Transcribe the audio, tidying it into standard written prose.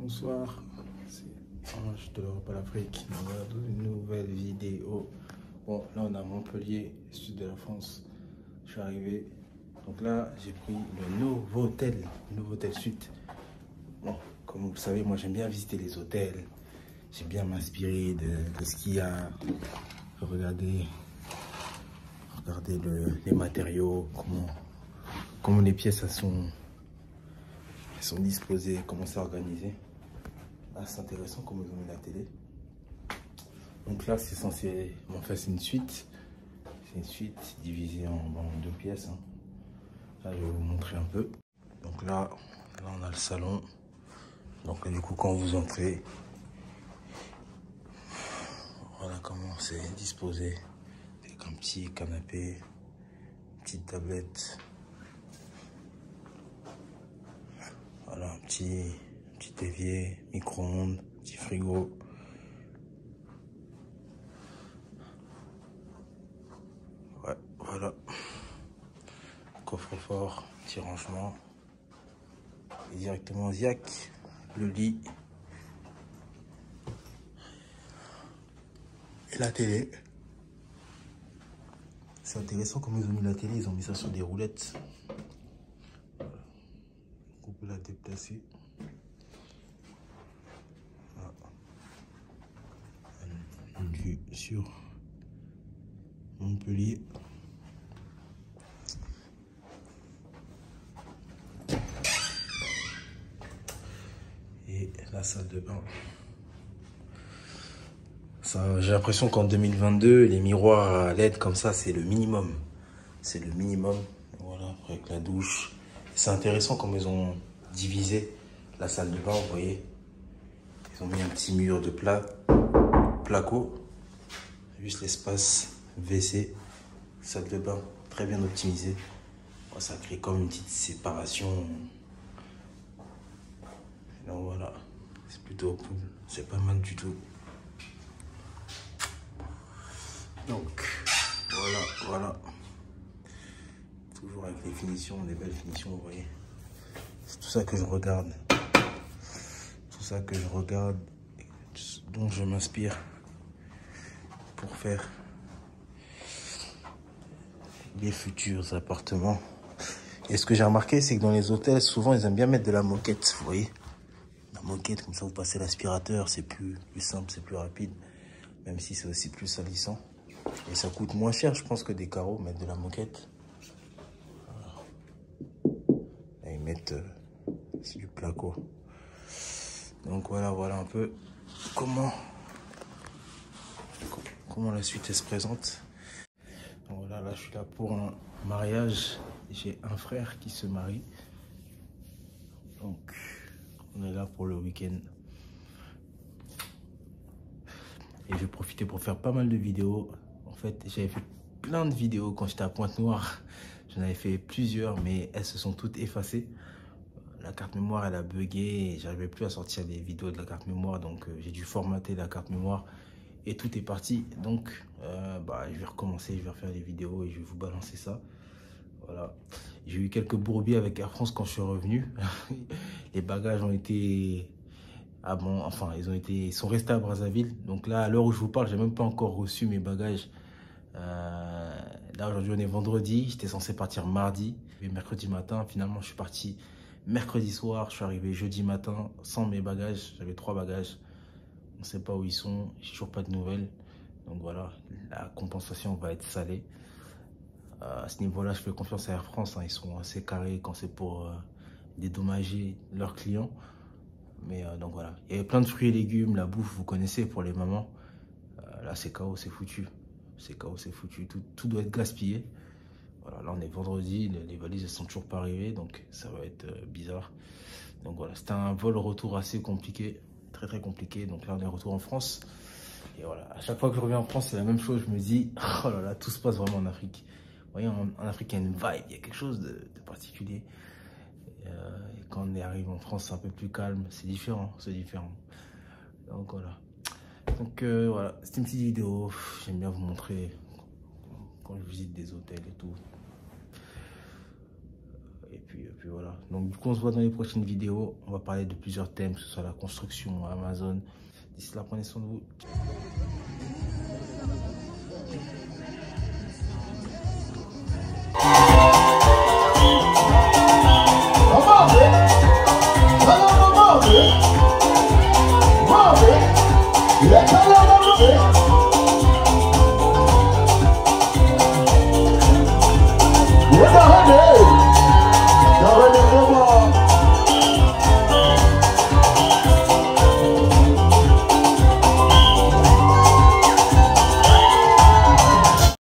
Bonsoir, c'est Ange de l'Europe à l'Afrique. On regarde une nouvelle vidéo. Bon, là on est à Montpellier, sud de la France. Je suis arrivé. Donc là, j'ai pris le nouveau hôtel Suite. Bon, comme vous le savez, moi j'aime bien visiter les hôtels. J'aime bien m'inspirer de ce qu'il y a. Regardez les matériaux, comment les pièces elles sont disposées, comment c'est organisé. Là, c'est intéressant comment ils ont mis la télé. Donc là, c'est censé... En fait, c'est une suite. C'est une suite divisée en deux pièces. Hein. Là, je vais vous montrer un peu. Donc là, on a le salon. Donc du coup, quand vous entrez, voilà comment c'est disposé. Avec un petit canapé, une petite tablette. Voilà, un petit évier, micro-ondes, petit frigo. Ouais, voilà. Coffre-fort, petit rangement. Et directement Ziac, le lit. Et la télé. C'est intéressant comment ils ont mis la télé, ils ont mis ça sur des roulettes. Voilà. On peut la déplacer. Voilà. Une vue sur Montpellier. Et la salle de bain. J'ai l'impression qu'en 2022, les miroirs à LED comme ça, c'est le minimum. C'est le minimum. Voilà, avec la douche. C'est intéressant comme ils ont divisé la salle de bain, vous voyez. Ils ont mis un petit mur de placo. Juste l'espace WC, salle de bain, très bien optimisé. Ça crée comme une petite séparation. Donc voilà, c'est plutôt cool. C'est pas mal du tout. Donc, voilà. Toujours avec les finitions, les belles finitions, vous voyez. C'est tout ça que je regarde. Tout ça que je regarde, dont je m'inspire pour faire les futurs appartements. Et ce que j'ai remarqué, c'est que dans les hôtels, souvent, ils aiment bien mettre de la moquette, vous voyez. La moquette, comme ça, vous passez l'aspirateur, c'est plus simple, c'est plus rapide. Même si c'est aussi plus salissant. Et ça coûte moins cher, je pense, que des carreaux, mettre de la moquette. Voilà. Et ils mettent c'est du placo. Donc voilà un peu comment la suite elle se présente. Donc voilà, là je suis là pour un mariage. J'ai un frère qui se marie. Donc on est là pour le week-end. Et je vais profiter pour faire pas mal de vidéos. En fait, j'avais fait plein de vidéos quand j'étais à Pointe-Noire. J'en avais fait plusieurs, mais elles se sont toutes effacées. La carte mémoire, elle a bugué et j'arrivais plus à sortir des vidéos de la carte mémoire. Donc, j'ai dû formater la carte mémoire et tout est parti. Donc, je vais recommencer, je vais refaire les vidéos et je vais vous balancer ça. Voilà. J'ai eu quelques bourbiers avec Air France quand je suis revenu. Les bagages ont été... Ah bon, enfin, ils sont restés à Brazzaville. Donc là, à l'heure où je vous parle, j'ai même pas encore reçu mes bagages. Là, aujourd'hui, on est vendredi. J'étais censé partir mardi. Et mercredi matin, finalement, je suis parti mercredi soir. Je suis arrivé jeudi matin sans mes bagages. J'avais 3 bagages. On ne sait pas où ils sont. J'ai toujours pas de nouvelles. Donc voilà, la compensation va être salée. À ce niveau-là, je fais confiance à Air France. Hein. Ils sont assez carrés quand c'est pour dédommager leurs clients. Mais donc voilà, il y avait plein de fruits et légumes, la bouffe, vous connaissez pour les mamans. Là, c'est KO, c'est foutu. C'est KO, c'est foutu. Tout doit être gaspillé. Voilà, là, on est vendredi, les valises, elles sont toujours pas arrivées, donc ça va être bizarre. Donc voilà, c'était un vol retour assez compliqué, très très compliqué. Donc là, on est retour en France. Et voilà, à chaque fois que je reviens en France, c'est la même chose. Je me dis, oh là là, tout se passe vraiment en Afrique. Vous voyez, en Afrique, il y a une vibe, il y a quelque chose de particulier. Et quand on arrive en France, c'est un peu plus calme. C'est différent, c'est différent. Donc voilà. Donc voilà, c'était une petite vidéo. J'aime bien vous montrer quand je visite des hôtels et tout. Et puis voilà. Donc du coup, on se voit dans les prochaines vidéos. On va parler de plusieurs thèmes, que ce soit la construction, Amazon. D'ici là, prenez soin de vous.